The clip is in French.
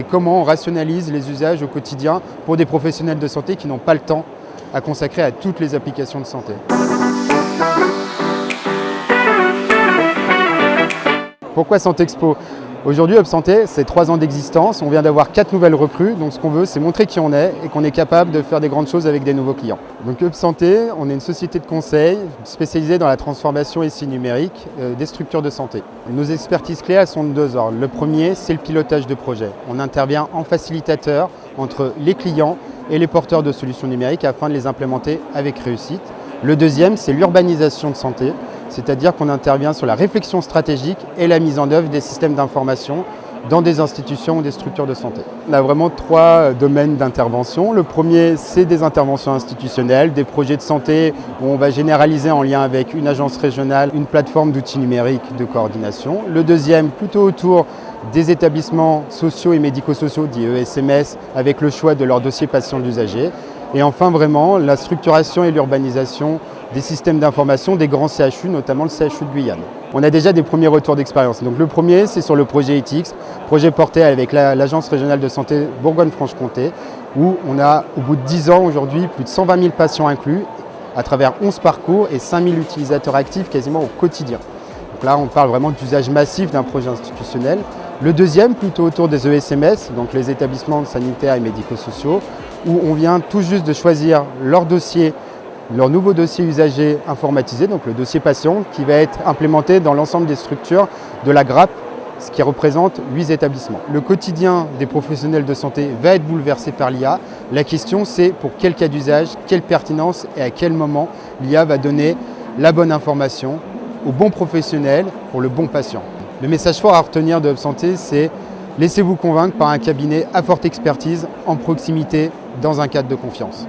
comment on rationalise les usages au quotidien pour des professionnels de santé qui n'ont pas le temps à consacrer à toutes les applications de santé. Pourquoi Santexpo ? Aujourd'hui, UpSanté, c'est 3 ans d'existence. On vient d'avoir 4 nouvelles recrues. Donc ce qu'on veut, c'est montrer qui on est et qu'on est capable de faire des grandes choses avec des nouveaux clients. Donc UpSanté, on est une société de conseil spécialisée dans la transformation SI numérique des structures de santé. Et nos expertises clés, elles sont de 2 ordres. Le premier, c'est le pilotage de projet. On intervient en facilitateur entre les clients et les porteurs de solutions numériques afin de les implémenter avec réussite. Le deuxième, c'est l'urbanisation de santé. C'est-à-dire qu'on intervient sur la réflexion stratégique et la mise en œuvre des systèmes d'information dans des institutions ou des structures de santé. On a vraiment 3 domaines d'intervention. Le premier, c'est des interventions institutionnelles, des projets de santé où on va généraliser en lien avec une agence régionale, une plateforme d'outils numériques de coordination. Le deuxième, plutôt autour des établissements sociaux et médico-sociaux, dits ESMS, avec le choix de leur dossier patient d'usager. Et enfin, vraiment, la structuration et l'urbanisation des systèmes d'information des grands CHU, notamment le CHU de Guyane. On a déjà des premiers retours d'expérience. Donc le premier, c'est sur le projet ETX, projet porté avec l'Agence régionale de santé Bourgogne-Franche-Comté, où on a, au bout de 10 ans aujourd'hui, plus de 120 000 patients inclus, à travers 11 parcours et 5 000 utilisateurs actifs quasiment au quotidien. Donc là, on parle vraiment d'usage massif d'un projet institutionnel. Le deuxième, plutôt autour des ESMS, donc les établissements sanitaires et médico-sociaux, où on vient tout juste de choisir leur nouveau dossier usager informatisé, donc le dossier patient, qui va être implémenté dans l'ensemble des structures de la GRAP, ce qui représente 8 établissements. Le quotidien des professionnels de santé va être bouleversé par l'IA. La question, c'est pour quel cas d'usage, quelle pertinence et à quel moment l'IA va donner la bonne information au bon professionnel pour le bon patient. Le message fort à retenir de UpSanté, c'est laissez-vous convaincre par un cabinet à forte expertise, en proximité, dans un cadre de confiance.